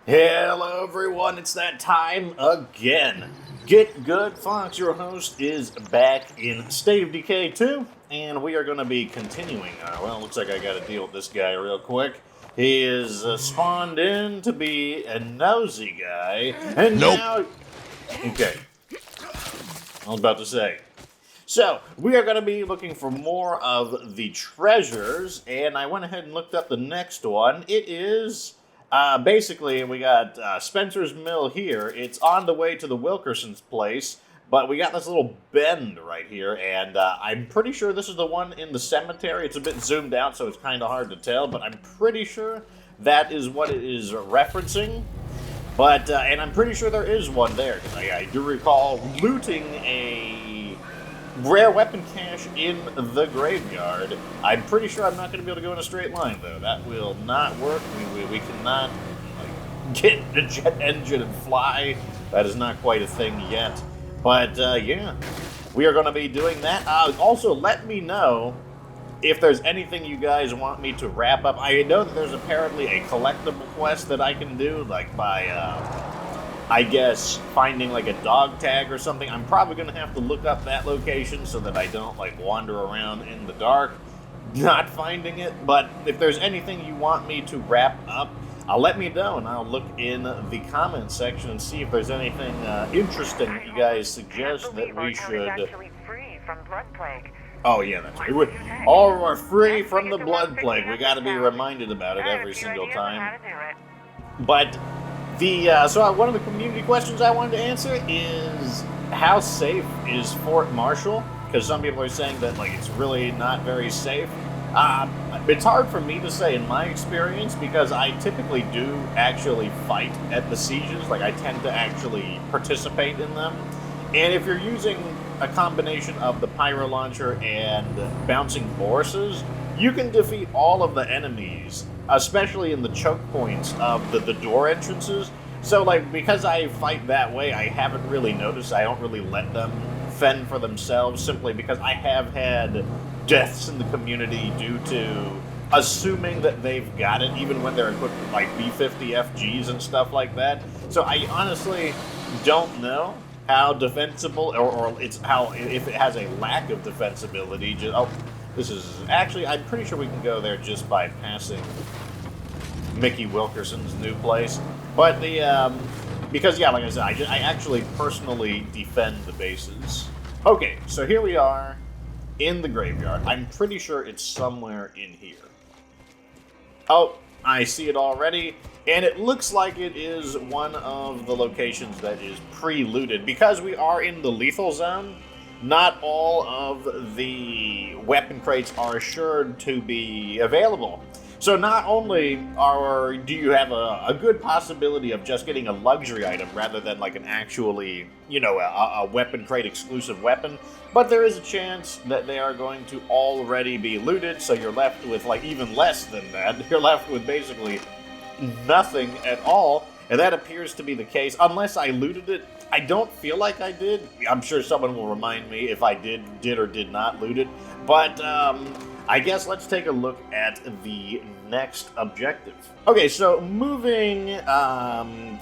Hello, everyone. It's that time again. Get Good Fox, your host, is back in State of Decay 2, and we are going to be continuing. Well, looks like I got to deal with this guy real quick. He is spawned in to be a nosy guy, and now. Okay. I was about to say. So, we are going to be looking for more of the treasures, and I went ahead and looked up the next one. It is. Basically, we got Spencer's Mill here. It's on the way to the Wilkerson's place, but we got this little bend right here, and I'm pretty sure this is the one in the cemetery. It's a bit zoomed out, so it's kind of hard to tell, but I'm pretty sure that is what it is referencing. But, and I'm pretty sure there is one there, because I do recall looting a rare weapon cache in the graveyard. I'm pretty sure I'm not going to be able to go in a straight line, though. That will not work. We cannot get a jet engine and fly. That is not quite a thing yet. But, yeah, we are going to be doing that. Also, let me know if there's anything you guys want me to wrap up. I know that there's apparently a collectible quest that I can do, like by, I guess, finding like a dog tag or something. I'm probably going to have to look up that location so that I don't like wander around in the dark not finding it. But if there's anything you want me to wrap up, let me know, and I'll look in the comments section and see if there's anything interesting that you guys suggest that we should. Free from blood plague. Oh yeah, that's right. All are free from the blood plague. We got to be reminded about it every single time. But so one of the community questions I wanted to answer is, how safe is Fort Marshall? Because some people are saying that like it's really not very safe. It's hard for me to say in my experience, because I typically do actually fight at the sieges. Like I tend to actually participate in them. And if you're using a combination of the pyro launcher and bouncing Boruses, you can defeat all of the enemies, especially in the choke points of the door entrances. So, like, because I fight that way, I haven't really noticed. I don't really let them fend for themselves, simply because I have had deaths in the community due to assuming that they've got it, even when they're equipped with, like, B-50 FGs and stuff like that. So I honestly don't know how defensible, or it's how, if it has a lack of defensibility. This is actually, I'm pretty sure we can go there just by passing Mickey Wilkerson's new place. But because yeah, like I said, I actually personally defend the bases. Okay, so here we are in the graveyard. I'm pretty sure it's somewhere in here. Oh, I see it already. And it looks like it is one of the locations that is pre-looted. Because we are in the lethal zone, not all of the weapon crates are assured to be available. So not only do you have a good possibility of just getting a luxury item rather than like an actually, a weapon crate exclusive weapon, but there is a chance that they are going to already be looted, so you're left with like even less than that. You're left with basically nothing at all, and that appears to be the case, unless I looted it. I don't feel like I did. I'm sure someone will remind me if I did or did not loot it, but I guess let's take a look at the next objective. Okay, so moving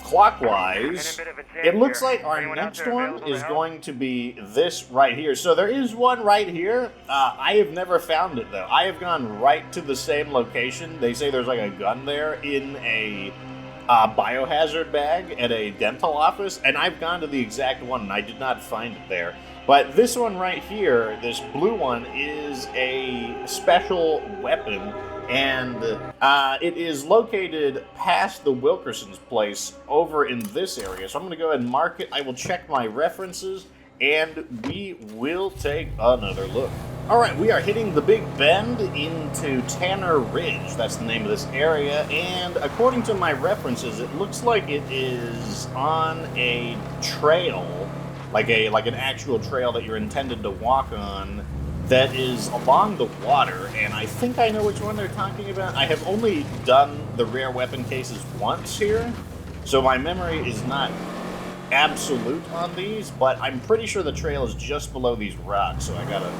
clockwise, it looks like our next one is going to be this right here. So there is one right here. I have never found it, though. I have gone right to the same location. They say there's like a gun there in a biohazard bag at a dental office, and I've gone to the exact one, and I did not find it there. But this one right here, this blue one, is a special weapon, and it is located past the Wilkerson's place over in this area. So I'm going to go ahead and mark it. I will check my references, and we will take another look. All right, we are hitting the Big Bend into Tanner Ridge. That's the name of this area, and according to my references, it looks like it is on a trail, like an actual trail that you're intended to walk on, that is along the water, and I think I know which one they're talking about. I have only done the rare weapon cases once here, so my memory is not absolute on these, but I'm pretty sure the trail is just below these rocks, so I gotta...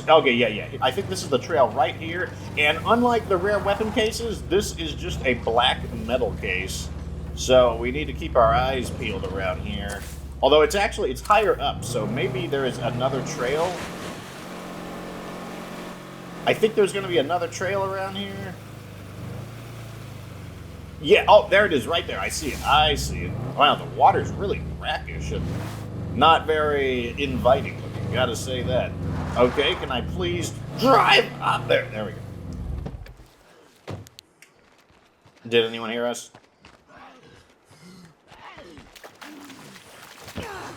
Okay, yeah. I think this is the trail right here, and unlike the rare weapon cases, this is just a black metal case So we need to keep our eyes peeled around here. Although it's higher up, so maybe there is another trail. I think there's going to be another trail around here. Yeah, oh, there it is right there. I see it. I see it. Wow, the water's really brackish and not very inviting looking. Gotta say that. Okay, can I please drive up there? There we go. Did anyone hear us?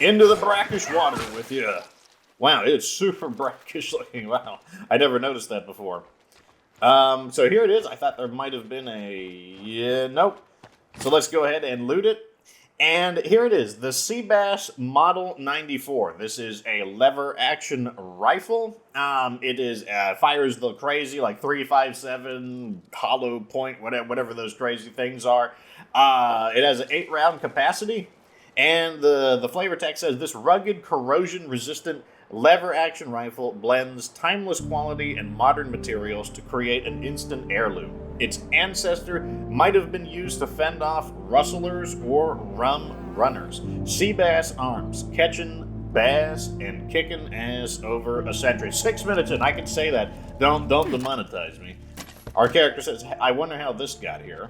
Into the brackish water with you. Wow, it's super brackish looking. Wow, I never noticed that before. So here it is. I thought there might have been nope. So let's go ahead and loot it. And here it is, the Sea Bass Model 94. This is a lever action rifle. It is fires the crazy, like 357 hollow point, whatever those crazy things are. It has an 8-round capacity. And the flavor text says, this rugged, corrosion-resistant lever-action rifle blends timeless quality and modern materials to create an instant heirloom. Its ancestor might have been used to fend off rustlers or rum runners. Sea bass arms, catching bass and kicking ass over a century. 6 minutes in, I can say that. Don't demonetize me. Our character says, I wonder how this got here.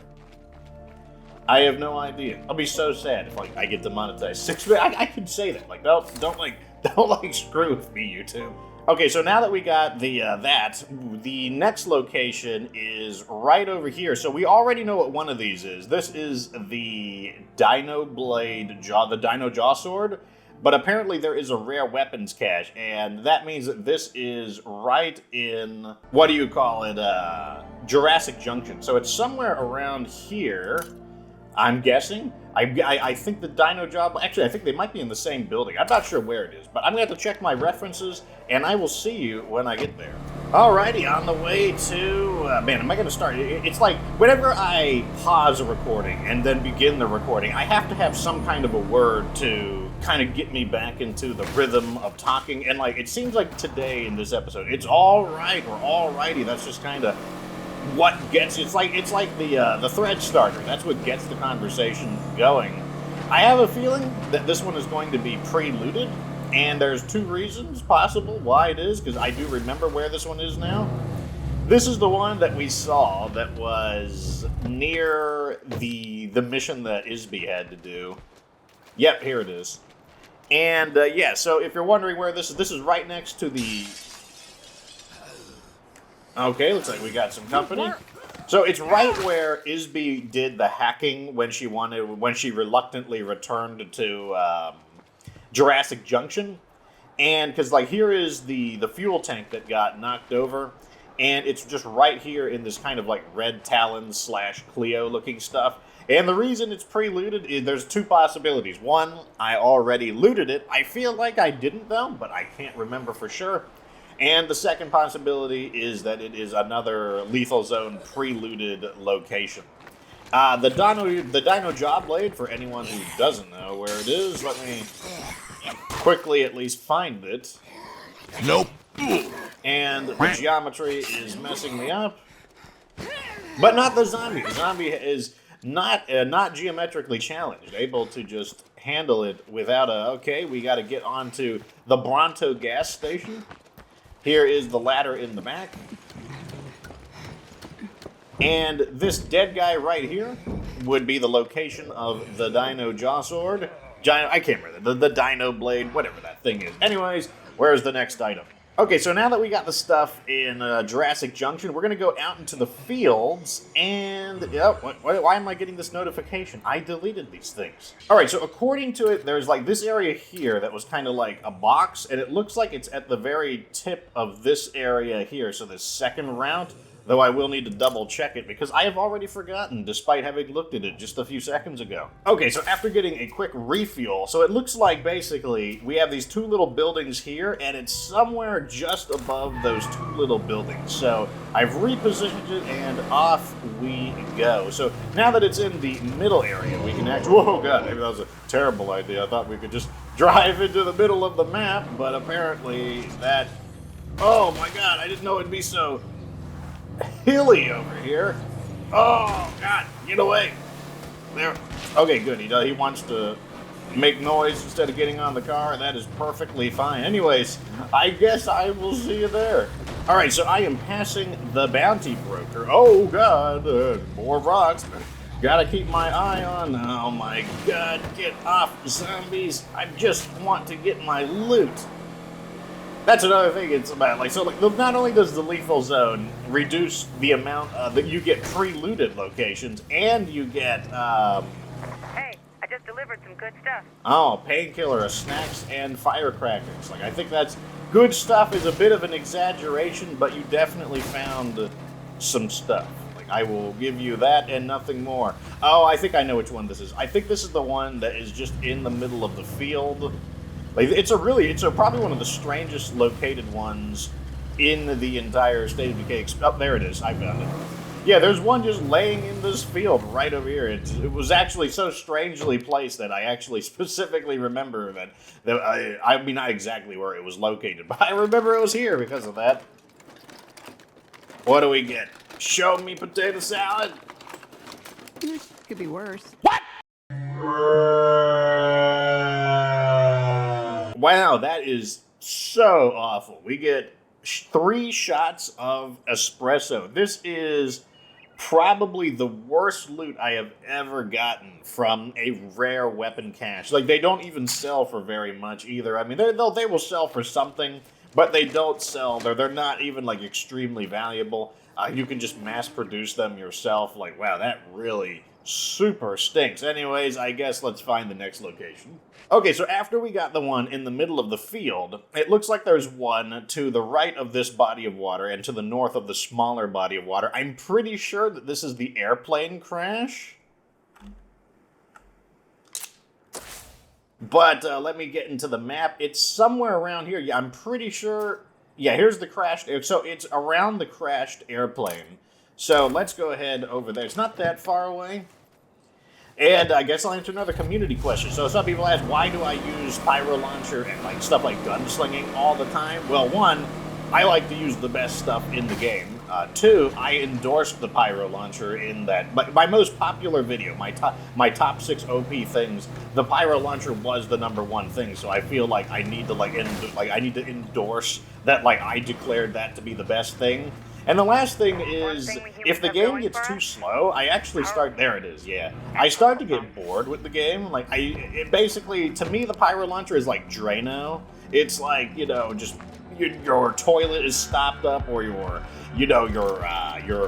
I have no idea. I'll be so sad if I get demonetized. 6 minutes. I can say that. Like, don't screw with me, you two. Okay, so now that we got the next location is right over here. So we already know what one of these is. This is the Dino Blade the Dino Jaw Sword. But apparently there is a rare weapons cache, and that means that this is right in, what do you call it, Jurassic Junction. So it's somewhere around here. I'm guessing. I think the Dino Jaw... Actually, I think they might be in the same building. I'm not sure where it is, but I'm going to have to check my references, and I will see you when I get there. Alrighty, on the way to... man, am I going to start... It's like, whenever I pause a recording and then begin the recording, I have to have some kind of a word to kind of get me back into the rhythm of talking, and like, it seems like today in this episode, it's alright or alrighty. That's just kind of... what gets it's like the thread starter. That's what gets the conversation going. I have a feeling that this one is going to be pre-looted, and there's 2 reasons possible why it is, because I do remember where this one is now. This is the one that we saw that was near the mission that Isby had to do. Yep, here it is. And yeah, so if you're wondering where this is right next to the... Okay, looks like we got some company. So it's right where Isby did the hacking when she reluctantly returned to Jurassic Junction. And because like here is the fuel tank that got knocked over, and it's just right here in this kind of like Red Talon / Cleo looking stuff. And the reason it's pre-looted is there's 2 possibilities. One, I already looted it. I feel like I didn't though, but I can't remember for sure. And the second possibility is that it is another Lethal Zone pre-looted location. The Dino Jaw Blade, for anyone who doesn't know where it is, let me quickly at least find it. Nope. And the geometry is messing me up. But not the zombie. The zombie is not geometrically challenged, able to just handle it without okay, we got to get onto the Bronto gas station. Here is the ladder in the back. And this dead guy right here would be the location of the Dino Jaw Sword. I can't remember. The Dino Blade, whatever that thing is. Anyways, where's the next item? Okay, so now that we got the stuff in Jurassic Junction, we're going to go out into the fields, and... why am I getting this notification? I deleted these things. Alright, so according to it, there's like this area here that was kind of like a box, and it looks like it's at the very tip of this area here, so this second route, though I will need to double check it because I have already forgotten despite having looked at it just a few seconds ago. Okay, so after getting a quick refuel, so it looks like basically we have these 2 little buildings here and it's somewhere just above those 2 little buildings. So I've repositioned it and off we go. So now that it's in the middle area, we can actually, whoa god, maybe that was a terrible idea. I thought we could just drive into the middle of the map, but apparently that, oh my god, I didn't know it'd be so hilly over here. Oh, God, get away. There. Okay, good. He wants to make noise instead of getting on the car. That is perfectly fine. Anyways, I guess I will see you there. All right, so I am passing the bounty broker. Oh God, more rocks. Gotta keep my eye on. Oh my God, get off, zombies! I just want to get my loot. That's another thing it's about. Not only does the lethal zone reduce the amount that you get pre-looted locations, and you get Hey, I just delivered some good stuff. oh, painkiller, snacks, and firecrackers. Like, I think that's good stuff is a bit of an exaggeration, but you definitely found some stuff. Like, I will give you that and nothing more. Oh, I think I know which one this is. I think this is the one that is just in the middle of the field. Like, it's probably one of the strangest located ones in the entire State of Decay. Oh, there it is. I found it. Yeah, there's one just laying in this field right over here. It was actually so strangely placed that I actually specifically remember that I mean, not exactly where it was located, but I remember it was here because of that. What do we get? Show me potato salad. Could be worse. What? Wow, that is so awful. We get 3 shots of espresso. This is probably the worst loot I have ever gotten from a rare weapon cache. Like, they don't even sell for very much either. I mean, they will sell for something, but they don't sell. They're not even, like, extremely valuable. You can just mass produce them yourself. Like, wow, that really super stinks. Anyways, I guess let's find the next location. Okay, so after we got the one in the middle of the field, it looks like there's one to the right of this body of water and to the north of the smaller body of water. I'm pretty sure that this is the airplane crash. But let me get into the map. It's somewhere around here. Yeah, I'm pretty sure. Yeah, here's the crashed air. So it's around the crashed airplane. So let's go ahead over there. It's not that far away. And I guess I'll answer another community question. So some people ask, why do I use pyro launcher and like stuff like gunslinging all the time? Well, 1, I like to use the best stuff in the game. 2, I endorsed the pyro launcher in that. My most popular video, my top 6 OP things, the pyro launcher was the #1 thing. So I feel like I need to I need to endorse that. Like, I declared that to be the best thing. And the last thing is, if the game gets too slow, I actually start. There it is. Yeah, I start to get bored with the game. Like, it basically, to me, the pyro launcher is like Drano. It's like, you know, just your toilet is stopped up, or your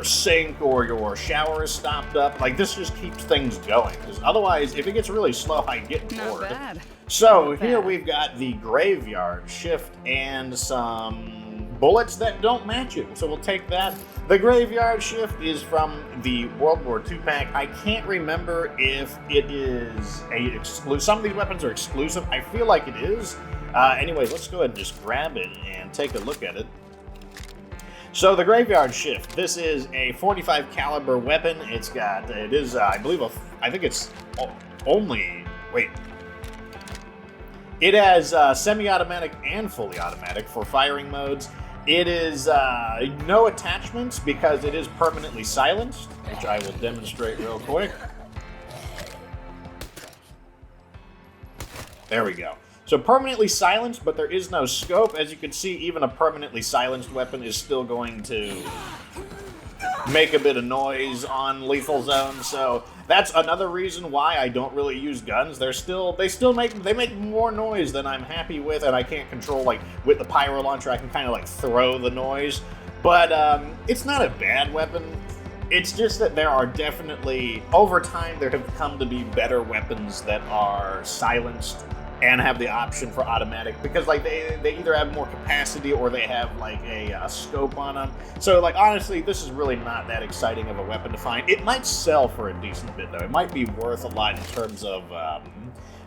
sink or your shower is stopped up. Like, this just keeps things going. Because otherwise, if it gets really slow, I get bored. Not bad. So here we've got the graveyard shift and some bullets that don't match it, so we'll take that. The graveyard shift is from the World War II pack. I can't remember if it is a exclusive. Some of these weapons are exclusive. I feel like it is. Anyways, let's go ahead and just grab it and take a look at it. So the graveyard shift. This is a 45 caliber weapon. I believe, I think it's only. Wait. It has semi-automatic and fully automatic for firing modes. It is no attachments because it is permanently silenced, which I will demonstrate real quick. There we go. So permanently silenced, but there is no scope. As you can see, even a permanently silenced weapon is still going to make a bit of noise on lethal zone. So that's another reason why I don't really use guns. They make more noise than I'm happy with, and I can't control. Like with the pyro launcher, I can kind of like throw the noise, but it's not a bad weapon. It's just that there are definitely, over time, there have come to be better weapons that are silenced and have the option for automatic, because like they either have more capacity or they have like a scope on them. So like, honestly, this is really not that exciting of a weapon to find. It might sell for a decent bit though. It might be worth a lot in terms of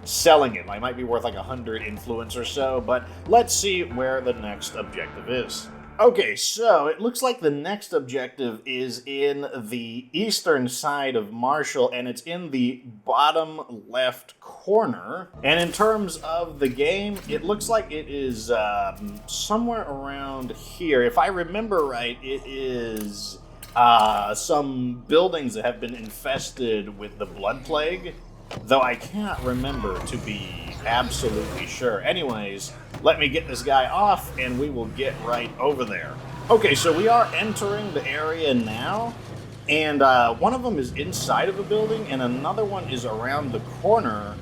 selling it. It might be worth like 100 influence or so, but let's see where the next objective is. Okay, so it looks like the next objective is in the eastern side of Marshall, and it's in the bottom left corner. And in terms of the game, it looks like it is somewhere around here. If I remember right, it is some buildings that have been infested with the blood plague, though I can't remember to be absolutely sure. Anyways, let me get this guy off and we will get right over there. Okay, so we are entering the area now, and one of them is inside of a building and another one is around the corner.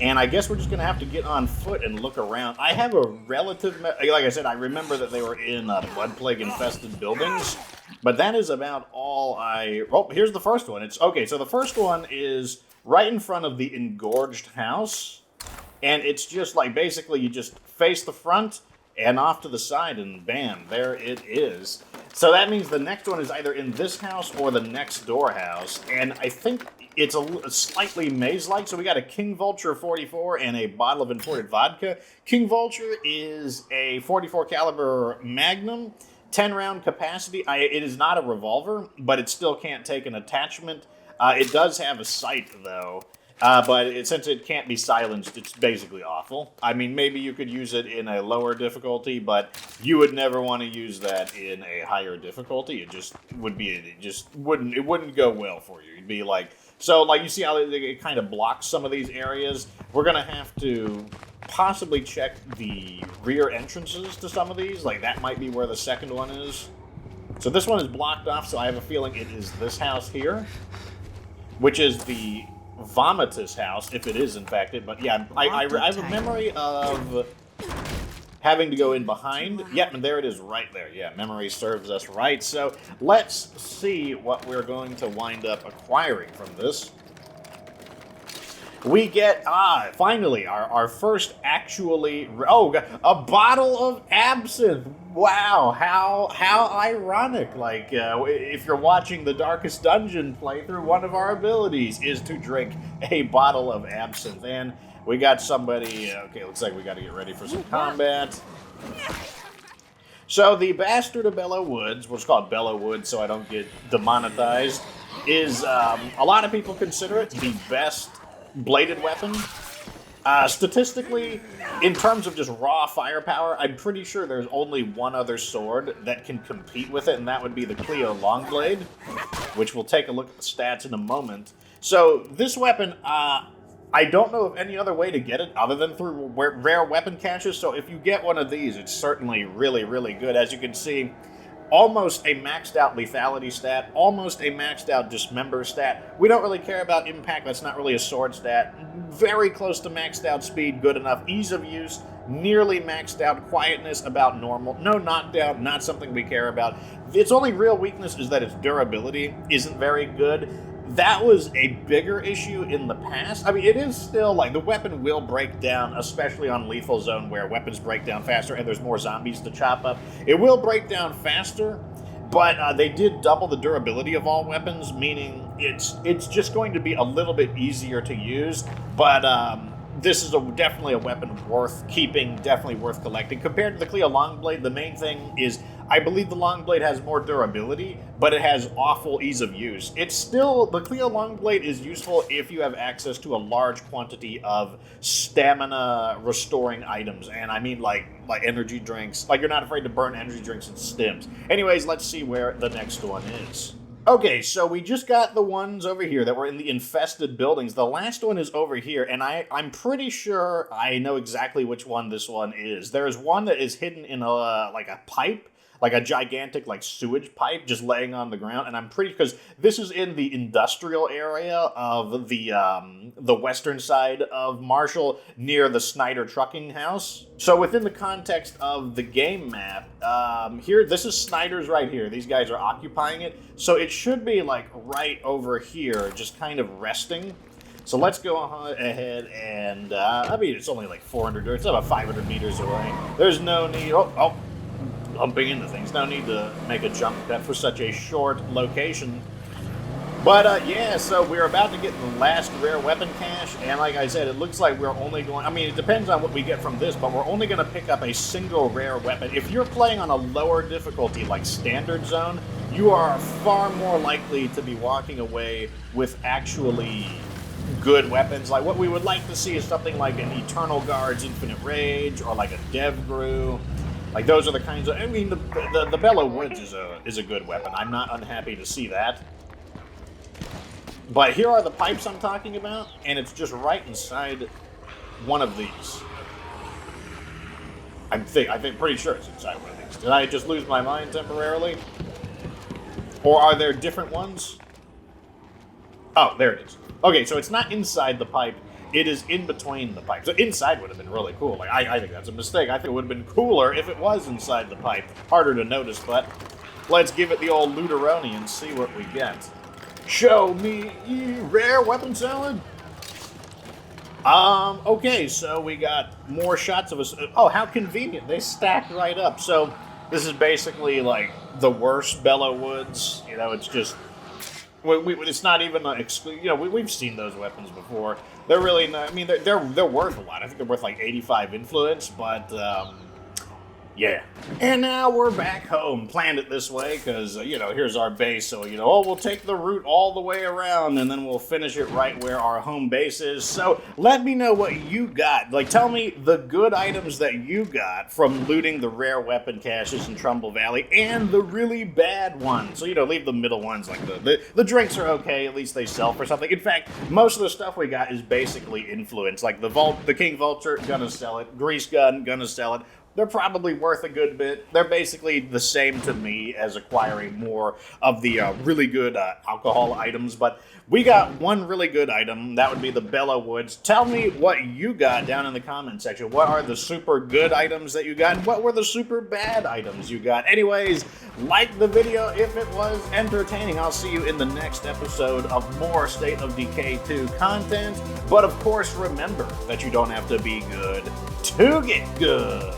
And I guess we're just going to have to get on foot and look around. I have a relative... Like I said, I remember that they were in blood plague-infested buildings. But that is about all I... Oh, here's the first one. Okay, so the first one is right in front of the engorged house. And it's just like, basically, you just face the front and off to the side, and bam, there it is. So that means the next one is either in this house or the next door house. And I think... it's a slightly maze-like, so we got a King Vulture 44 and a bottle of imported vodka. King Vulture is a 44 caliber Magnum, 10-round capacity. It is not a revolver, but it still can't take an attachment. It does have a sight, though, but since it can't be silenced, it's basically awful. I mean, maybe you could use it in a lower difficulty, but you would never want to use that in a higher difficulty. It just would be, it wouldn't go well for you. You'd be like... So, like, you see how it kind of blocks some of these areas? We're going to have to possibly check the rear entrances to some of these. Like, that might be where the second one is. So this one is blocked off, so I have a feeling it is this house here, which is the Vomitus house, if it is, in fact, it. But, yeah, I have a memory of having to go in behind. Yep, and there it is right there. Yeah, memory serves us right. So let's see what we're going to wind up acquiring from this. We get, finally, our first actually, a bottle of absinthe. Wow, how ironic. Like, if you're watching the Darkest Dungeon playthrough, one of our abilities is to drink a bottle of absinthe. And we got somebody, okay, looks like we got to get ready for some combat. So the Bastard of Bellow Woods, what's called Bellow Woods so I don't get demonetized, is, a lot of people consider it the best bladed weapon. Statistically, in terms of just raw firepower, I'm pretty sure there's only one other sword that can compete with it, and that would be the Cleo Longblade, which we'll take a look at the stats in a moment. So this weapon, I don't know of any other way to get it other than through rare weapon caches, so if you get one of these, it's certainly really, really good. As you can see, almost a maxed out lethality stat, almost a maxed out dismember stat. We don't really care about impact, that's not really a sword stat. Very close to maxed out speed, good enough. Ease of use, nearly maxed out. Quietness, about normal. No knockdown, not something we care about. Its only real weakness is that its durability isn't very good. That was a bigger issue in the past. I mean, it is still, like, the weapon will break down, especially on Lethal Zone, where weapons break down faster and there's more zombies to chop up. It will break down faster, but they did double the durability of all weapons, meaning it's just going to be a little bit easier to use, but this is definitely a weapon worth keeping, definitely worth collecting. Compared to the Cleo Longblade, the main thing is, I believe the Longblade has more durability, but it has awful ease of use. It's still, the Cleo Longblade is useful if you have access to a large quantity of stamina restoring items, and I mean like energy drinks. Like, you're not afraid to burn energy drinks and stims. Anyways, let's see where the next one is. Okay, so we just got the ones over here that were in the infested buildings. The last one is over here, and I'm pretty sure I know exactly which one this one is. There's one that is hidden in like a pipe, like a gigantic sewage pipe just laying on the ground, and I'm pretty, because this is in the industrial area of the western side of Marshall, near the Snyder trucking house. So within the context of the game map, here, this is Snyder's right here. These guys are occupying it, so it should be like right over here, just kind of resting. So let's go ahead and, I mean, it's only like 400, it's about 500 meters away. There's no need, bumping into things. No need to make a jump cut for such a short location. But, yeah, so we're about to get the last rare weapon cache, and like I said, it looks like we're only going... I mean, it depends on what we get from this, but we're only going to pick up a single rare weapon. If you're playing on a lower difficulty, like Standard Zone, you are far more likely to be walking away with actually good weapons. Like, what we would like to see is something like an Eternal Guard's Infinite Rage, or like a Dev Brew. Like, those are the kinds of... I mean, the Bellow Woods is a good weapon. I'm not unhappy to see that. But here are the pipes I'm talking about, and it's just right inside one of these. I'm pretty sure it's inside one of these. Did I just lose my mind temporarily? Or are there different ones? Oh, there it is. Okay, so it's not inside the pipe. It is in between the pipes. So inside would have been really cool. Like, I think that's a mistake. I think it would have been cooler if it was inside the pipe. Harder to notice, but let's give it the old Luderoni and see what we get. Show me ye rare weapon salad. Okay, so we got more shots of us. Oh, how convenient. They stack right up. So this is basically like the worst Bellow Woods. You know, it's just... it's not even we've seen those weapons before. They're really not. I mean, they're worth a lot. I think they're worth like 85 influence, but yeah. And now we're back home. Planned it this way because here's our base. So we'll take the route all the way around, and then we'll finish it right where our home base is. So let me know what you got. Like, tell me the good items that you got from looting the rare weapon caches in Trumbull Valley, and the really bad ones. So leave the middle ones. Like the drinks are okay. At least they sell for something. In fact, most of the stuff we got is basically influence. Like the King Vulture, gonna sell it. Grease gun, gonna sell it. They're probably worth a good bit. They're basically the same to me as acquiring more of the really good alcohol items, but we got one really good item. That would be the Bellow Woods. Tell me what you got down in the comment section. What are the super good items that you got, and what were the super bad items you got? Anyways, like the video if it was entertaining. I'll see you in the next episode of more State of Decay 2 content, but of course remember that you don't have to be good to get good.